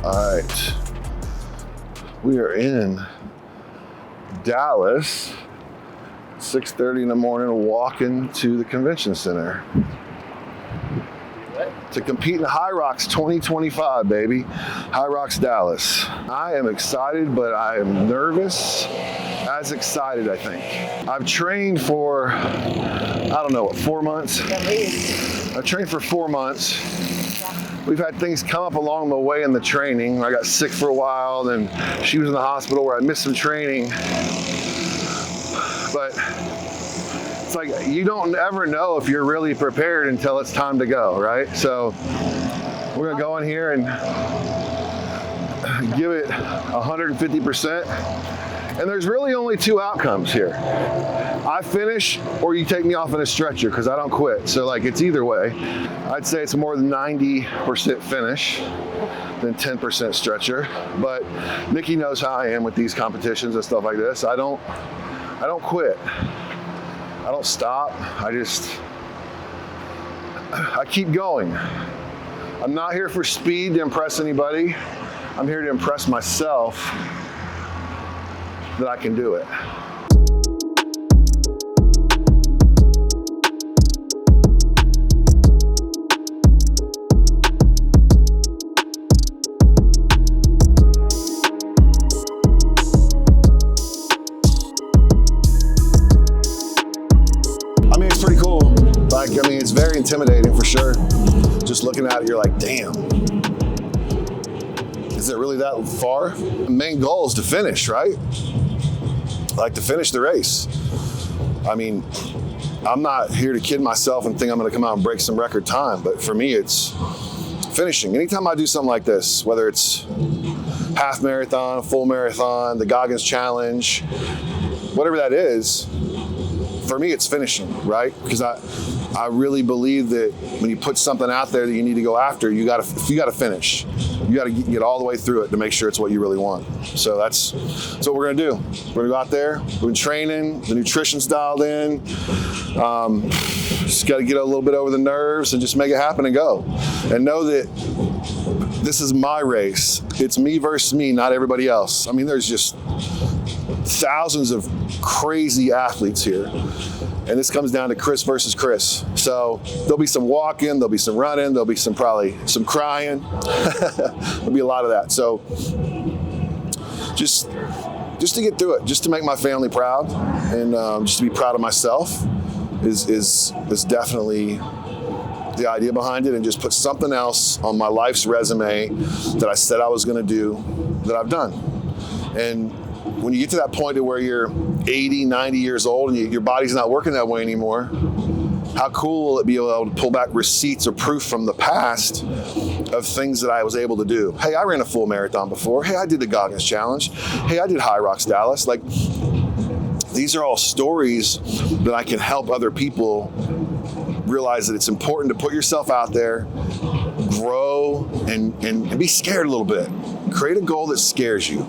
All right, we are in Dallas, 6:30 in the morning, walking to the convention center. To compete in Hyrox 2025, baby. Hyrox Dallas. I am excited, but I am nervous. As excited, I think. I've trained for, I don't know, 4 months? At least. I've trained for 4 months. We've had things come up along the way in the training. I got sick for a while, then she was in the hospital where I missed some training. But it's like, you don't ever know if you're really prepared until it's time to go, right? So we're gonna go in here and give it 150%. And there's really only 2 outcomes here. I finish, or you take me off in a stretcher, because I don't quit. So like, it's either way. I'd say it's more than 90% finish than 10% stretcher. But Nikki knows how I am with these competitions and stuff like this. I don't quit. I don't stop. I keep going. I'm not here for speed to impress anybody. I'm here to impress myself that I can do it. I mean, it's pretty cool. Like, I mean, it's very intimidating for sure. Just looking at it, you're like, damn. Is it really that far? The main goal is to finish, right? Like, to finish the race. I mean, I'm not here to kid myself and think I'm gonna come out and break some record time, but for me, it's finishing. Anytime I do something like this, whether it's half marathon, a full marathon, the Goggins Challenge, whatever that is, for me, it's finishing, right? Because I really believe that when you put something out there that you need to go after, you gotta finish. You gotta get all the way through it to make sure it's what you really want. So that's what we're gonna do. We're gonna go out there, we've been training, the nutrition's dialed in. Just gotta get a little bit over the nerves and just make it happen and go. And know that this is my race. It's me versus me, not everybody else. I mean, there's just thousands of crazy athletes here. And this comes down to Chris versus Chris. So there'll be some walking, there'll be some running, there'll be probably some crying. There'll be a lot of that. So just to get through it, just to make my family proud, and just to be proud of myself is definitely the idea behind it, and just put something else on my life's resume that I said I was gonna do that I've done. And when you get to that point to where you're 80, 90 years old and your body's not working that way anymore, how cool will it be able to pull back receipts or proof from the past of things that I was able to do? Hey, I ran a full marathon before. Hey, I did the Goggins Challenge. Hey, I did Hyrox Dallas. Like, these are all stories that I can help other people realize that it's important to put yourself out there, grow, and be scared a little bit. Create a goal that scares you,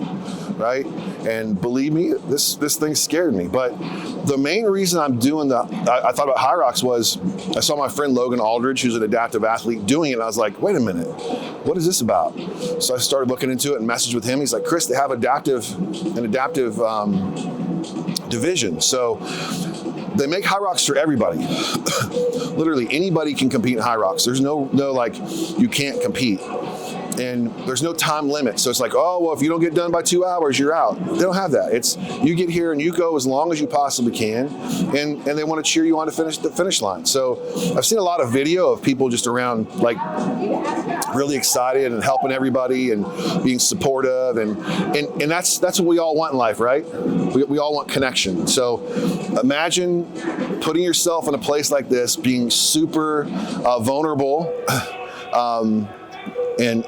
right? And believe me, this thing scared me. But the main reason I'm doing I thought about Hyrox was I saw my friend Logan Aldridge, who's an adaptive athlete, doing it, and I was like, wait a minute, what is this about? So I started looking into it and messaged with him. He's like, Chris, they have an adaptive division. So they make Hyrox for everybody. Literally anybody can compete in Hyrox. There's no like, you can't compete. And there's no time limit. So it's like, oh, well, if you don't get done by 2 hours, you're out. They don't have that. It's, you get here and you go as long as you possibly can. And they want to cheer you on to finish the finish line. So I've seen a lot of video of people just around, like, really excited and helping everybody and being supportive. And that's what we all want in life, right? We all want connection. So imagine putting yourself in a place like this, being super vulnerable, and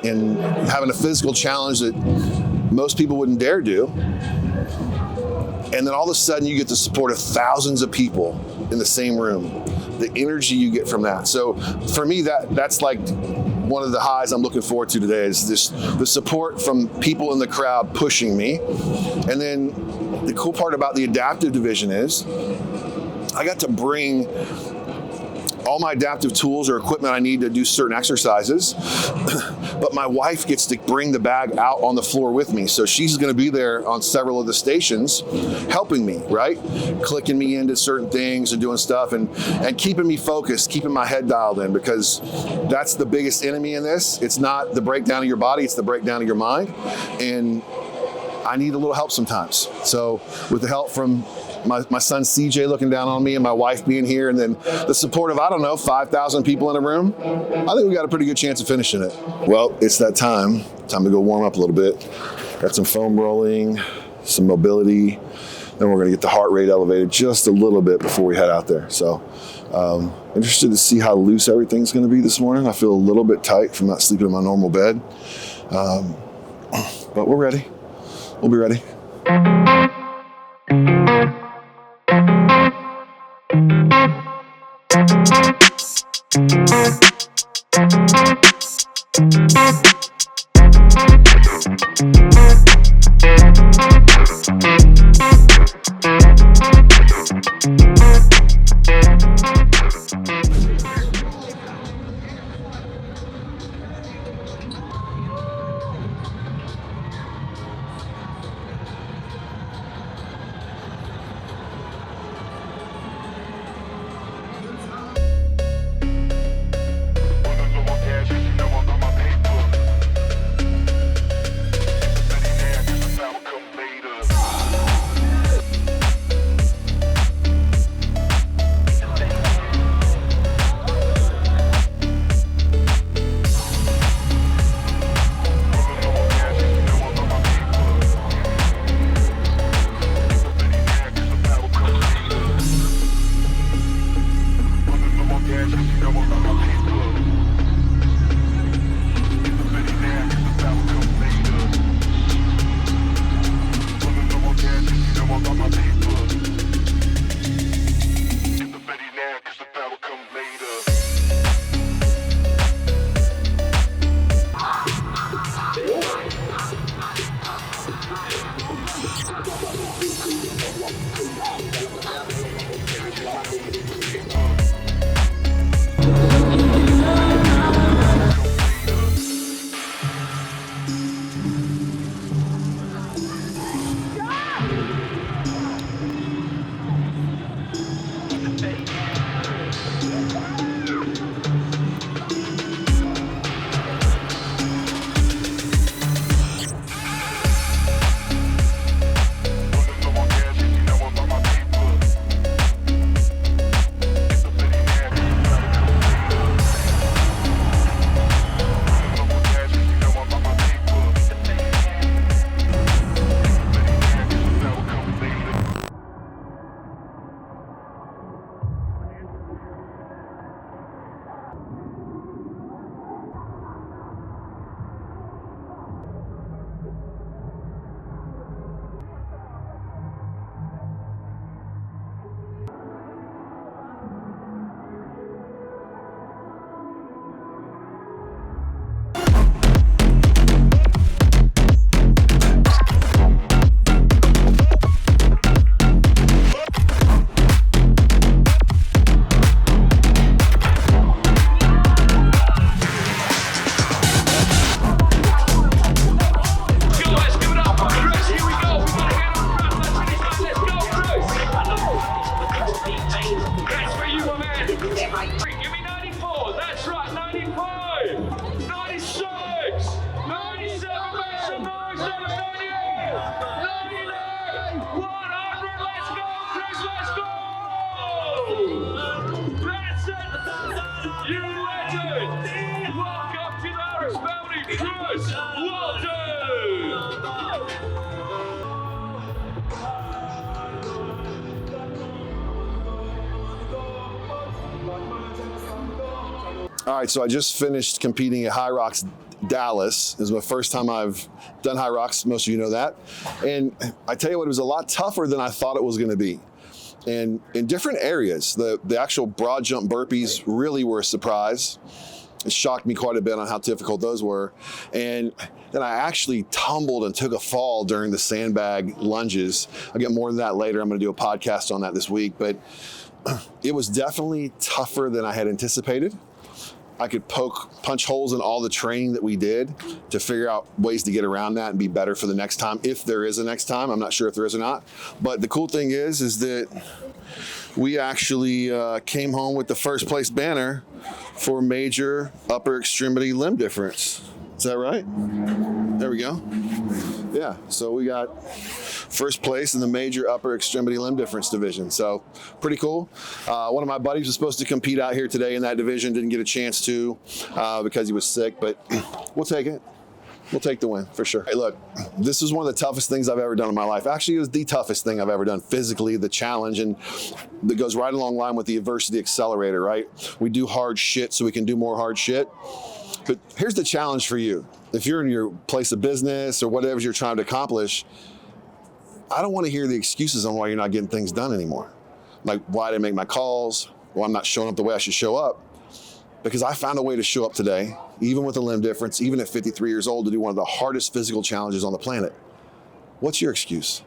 having a physical challenge that most people wouldn't dare do. And then all of a sudden you get the support of thousands of people in the same room. The energy you get from that. So for me, that's like one of the highs I'm looking forward to today, is the support from people in the crowd pushing me. And then the cool part about the adaptive division is I got to bring all my adaptive tools or equipment I need to do certain exercises but my wife gets to bring the bag out on the floor with me. So she's going to be there on several of the stations helping me, right? Clicking me into certain things and doing stuff and keeping me focused, keeping my head dialed in, because that's the biggest enemy in this. It's not the breakdown of your body, it's the breakdown of your mind. And I need a little help sometimes. So with the help from my son CJ looking down on me and my wife being here, and then the support of, 5,000 people in a room, I think we got a pretty good chance of finishing it. Well, it's that time to go warm up a little bit. Got some foam rolling, some mobility, then we're gonna get the heart rate elevated just a little bit before we head out there. So interested to see how loose everything's gonna be this morning. I feel a little bit tight from not sleeping in my normal bed, but we're ready. We'll be ready. All right, so I just finished competing at Hyrox Dallas. This is my first time I've done Hyrox. Most of you know that. And I tell you what, it was a lot tougher than I thought it was going to be. And in different areas, the actual broad jump burpees really were a surprise. It shocked me quite a bit on how difficult those were. And then I actually tumbled and took a fall during the sandbag lunges. I'll get more than that later. I'm going to do a podcast on that this week. But it was definitely tougher than I had anticipated. I could punch holes in all the training that we did to figure out ways to get around that and be better for the next time, if there is a next time. I'm not sure if there is or not. But the cool thing is that we actually came home with the first place banner for major upper extremity limb difference. Is that right? There we go. Yeah, so we got first place in the major upper extremity limb difference division. So pretty cool. One of my buddies was supposed to compete out here today in that division, didn't get a chance to because he was sick, but we'll take it. We'll take the win for sure. Hey, look, this is one of the toughest things I've ever done in my life. Actually, it was the toughest thing I've ever done physically, the challenge, and that goes right along line with the adversity accelerator, right? We do hard shit so we can do more hard shit. But here's the challenge for you. If you're in your place of business or whatever you're trying to accomplish, I don't want to hear the excuses on why you're not getting things done anymore. Like, why didn't I make my calls? Well, I'm not showing up the way I should show up. Because I found a way to show up today, even with a limb difference, even at 53 years old, to do one of the hardest physical challenges on the planet. What's your excuse?